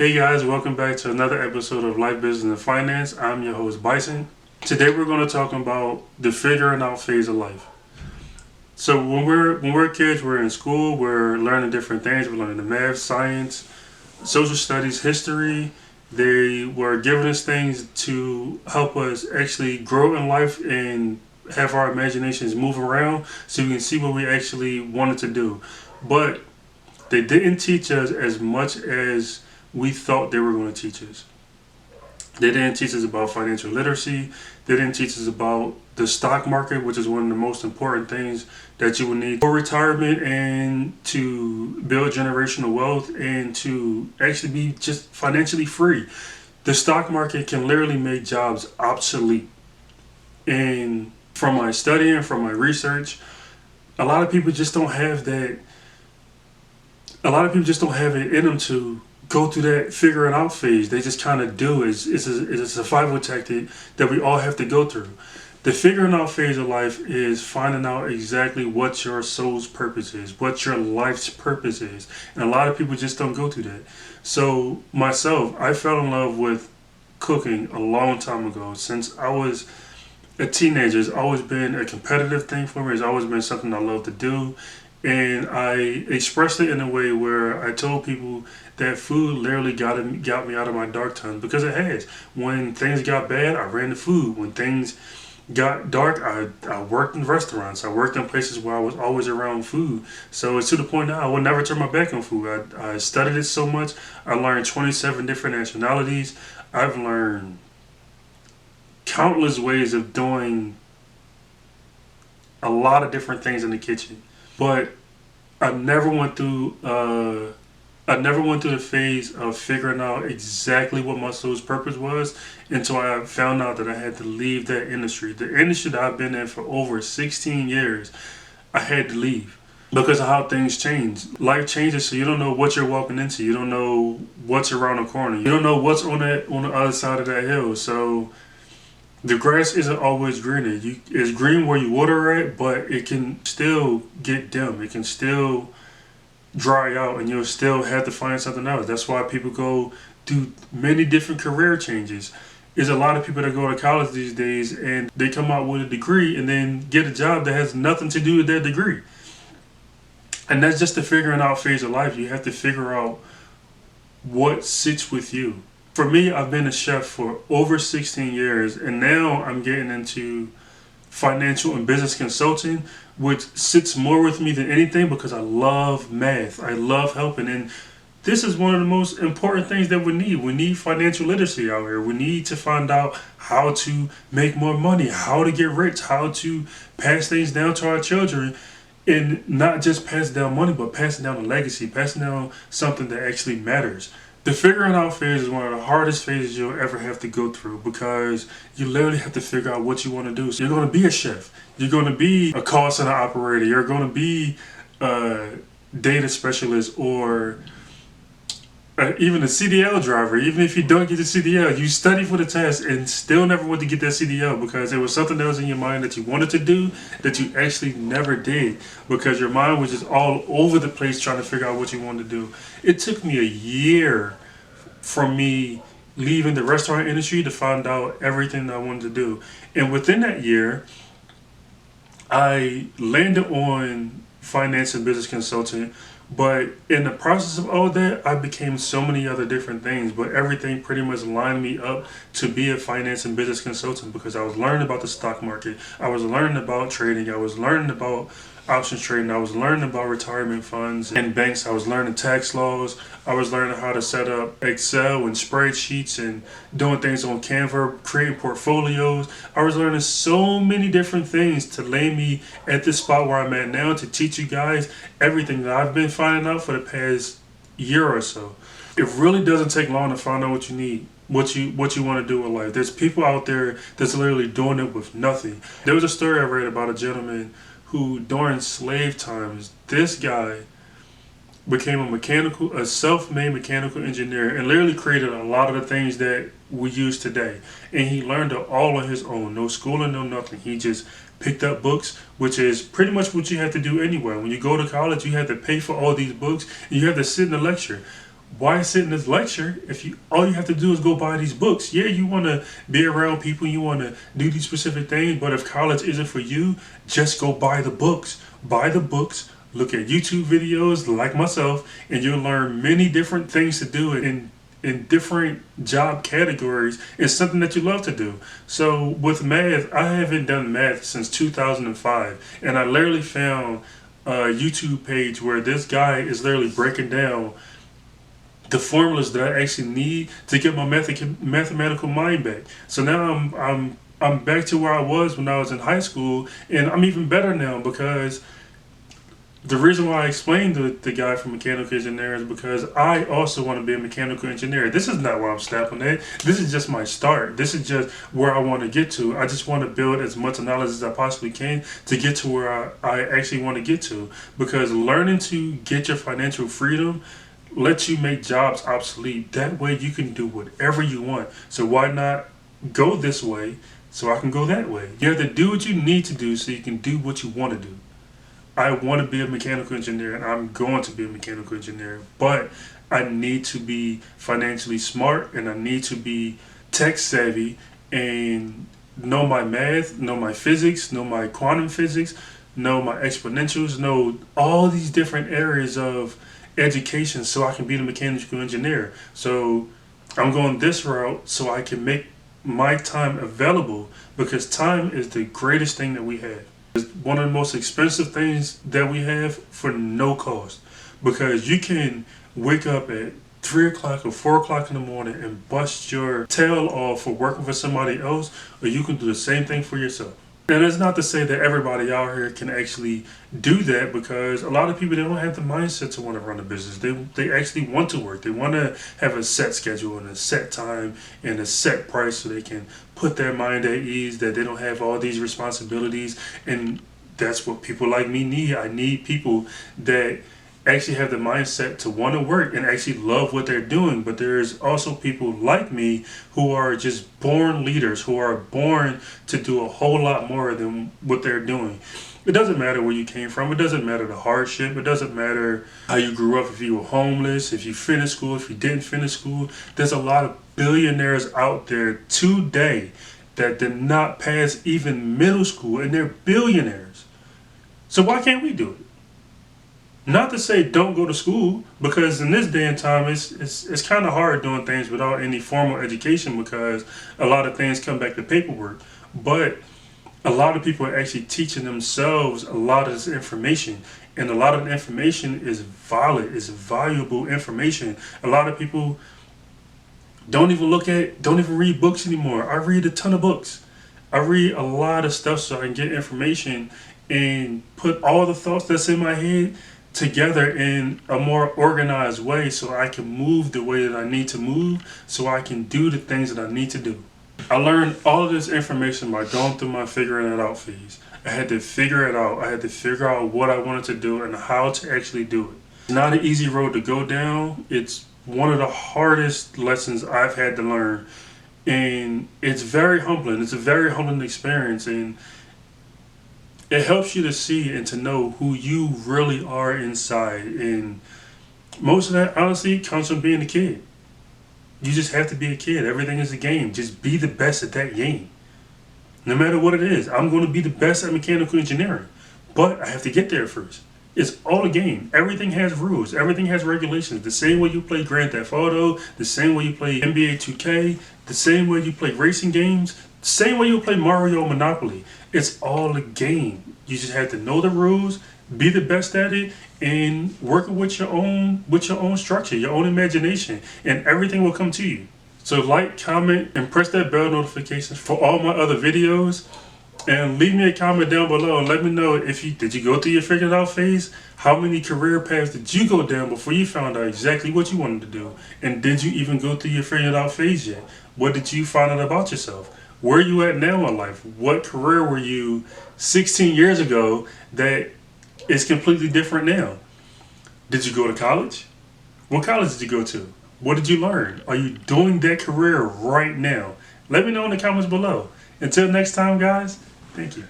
Hey guys, welcome back to another episode of Life, Business, and Finance. I'm your host Bison. Today we're going to talk about the figuring out phase of life. So when we're kids, we're in school, we're learning different things. We're learning the math, science, social studies, history. They were giving us things to help us actually grow in life and have our imaginations move around so we can see what we actually wanted to do. But they didn't teach us as much as we thought they were going to teach us. They didn't teach us about financial literacy. They didn't teach us about the stock market, which is one of the most important things that you will need for retirement and to build generational wealth and to actually be just financially free. The stock market can literally make jobs obsolete. And from my studying, from my research, a lot of people just don't have that. A lot of people just don't have it in them to go through that figuring out phase. They just kind of do. It's a survival tactic that we all have to go through. The figuring out phase of life is finding out exactly what your soul's purpose is, what your life's purpose is. And a lot of people just don't go through that. So myself, I fell in love with cooking a long time ago. Since I was a teenager, it's always been a competitive thing for me. It's always been something I love to do. And I expressed it in a way where I told people that food literally got me out of my dark times, because it has. When things got bad, I ran to food. When things got dark, I worked in restaurants. I worked in places where I was always around food. So it's to the point now I would never turn my back on food. I studied it so much. I learned 27 different nationalities. I've learned countless ways of doing a lot of different things in the kitchen. But I never went through the phase of figuring out exactly what my soul's purpose was until I found out that I had to leave that industry. The industry that I've been in for over 16 years, I had to leave because of how things change. Life changes, so you don't know what you're walking into. You don't know what's around the corner. You don't know what's on the other side of that hill. So the grass isn't always greener. It's green where you water it, but it can still get dim. It can still dry out, and you'll still have to find something else. That's why people go do many different career changes. There's a lot of people that go to college these days and they come out with a degree and then get a job that has nothing to do with their degree. And that's just the figuring out phase of life. You have to figure out what sits with you. For me, I've been a chef for over 16 years, and now I'm getting into financial and business consulting, which sits more with me than anything because I love math. I love helping, and this is one of the most important things that we need. We need financial literacy out here. We need to find out how to make more money, how to get rich, how to pass things down to our children, and not just pass down money, but passing down a legacy, passing down something that actually matters. The figuring out phase is one of the hardest phases you'll ever have to go through because you literally have to figure out what you want to do. So you're going to be a chef. You're going to be a call center operator. You're going to be a data specialist or even a CDL driver. Even if you don't get the CDL, you study for the test and still never went to get that CDL because there was something else in your mind that you wanted to do that you actually never did because your mind was just all over the place trying to figure out what you wanted to do. It took me a year from me leaving the restaurant industry to find out everything that I wanted to do. And within that year, I landed on finance and business consulting. But in the process of all that, I became so many other different things. But everything pretty much lined me up to be a finance and business consultant because I was learning about the stock market. I was learning about trading. I was learning about options trading. I was learning about retirement funds and banks. I was learning tax laws. I was learning how to set up Excel and spreadsheets and doing things on Canva, creating portfolios. I was learning so many different things to lay me at this spot where I'm at now to teach you guys everything that I've been finding out for the past year or so. It really doesn't take long to find out what you need, what you want to do in life. There's people out there that's literally doing it with nothing. There was a story I read about a gentleman who during slave times, this guy became a self-made mechanical engineer and literally created a lot of the things that we use today. And he learned it all on his own, no schooling, no nothing. He just picked up books, which is pretty much what you have to do anyway. When you go to college, you have to pay for all these books and you have to sit in the lecture. why sit in this lecture if all you have to do is go buy these books? Yeah, you want to be around people, you want to do these specific things, but if college isn't for you, just go buy the books. Buy the books, look at YouTube videos like myself, and you'll learn many different things to do in different job categories. It's something that you love to do. So with math, I haven't done math since 2005, and I literally found a YouTube page where this guy is literally breaking down the formulas that I actually need to get my mathematical mind back. So now I'm back to where I was when I was in high school, and I'm even better now because the reason why I explained to the guy from mechanical engineer is because I also want to be a mechanical engineer. This is not where I'm snapping at. This is just my start. This is just where I want to get to. I just want to build as much knowledge as I possibly can to get to where I actually want to get to. Because learning to get your financial freedom lets you make jobs obsolete. That way you can do whatever you want. So why not go this way so I can go that way? You have to do what you need to do so you can do what you want to do. I want to be a mechanical engineer, and I'm going to be a mechanical engineer, but I need to be financially smart, and I need to be tech savvy and know my math, know my physics, know my quantum physics, know my exponentials, know all these different areas of education so I can be the mechanical engineer. So I'm going this route so I can make my time available, because time is the greatest thing that we have. It's one of the most expensive things that we have for no cost, because you can wake up at 3 o'clock or 4 o'clock in the morning and bust your tail off for working for somebody else, or you can do the same thing for yourself. And it's not to say that everybody out here can actually do that, because a lot of people, they don't have the mindset to want to run a business. They actually want to work. They want to have a set schedule and a set time and a set price so they can put their mind at ease, that they don't have all these responsibilities. And that's what people like me need. I need people that actually have the mindset to want to work and actually love what they're doing. But there's also people like me who are just born leaders, who are born to do a whole lot more than what they're doing. It doesn't matter where you came from. It doesn't matter the hardship. It doesn't matter how you grew up, if you were homeless, if you finished school, if you didn't finish school. There's a lot of billionaires out there today that did not pass even middle school, and they're billionaires. So why can't we do it? Not to say don't go to school, because in this day and time, it's kind of hard doing things without any formal education, because a lot of things come back to paperwork. But a lot of people are actually teaching themselves a lot of this information, and a lot of the information is valid, is valuable information. A lot of people don't even read books anymore. I read a ton of books. I read a lot of stuff so I can get information and put all the thoughts that's in my head together in a more organized way, so I can move the way that I need to move, so I can do the things that I need to do. I learned all of this information by going through my figuring it out phase. I had to figure it out. I had to figure out what I wanted to do and how to actually do it. It's not an easy road to go down. It's one of the hardest lessons I've had to learn, and it's very humbling. It's a very humbling experience, and it helps you to see and to know who you really are inside. And most of that, honestly, comes from being a kid. You just have to be a kid. Everything is a game. Just be the best at that game. No matter what it is. I'm going to be the best at mechanical engineering, but I have to get there first. It's all a game. Everything has rules. Everything has regulations. The same way you play Grand Theft Auto, the same way you play NBA 2K, the same way you play racing games, the same way you play Mario Monopoly. It's all a game. You just have to know the rules, be the best at it, and work with your own structure, your own imagination, and everything will come to you. So like, comment, and press that bell notification for all my other videos. And leave me a comment down below and let me know if did you go through your figuring out phase? How many career paths did you go down before you found out exactly what you wanted to do? And did you even go through your figuring out phase yet? What did you find out about yourself? Where are you at now in life? What career were you 16 years ago that is completely different now? Did you go to college? What college did you go to? What did you learn? Are you doing that career right now? Let me know in the comments below. Until next time, guys, thank you.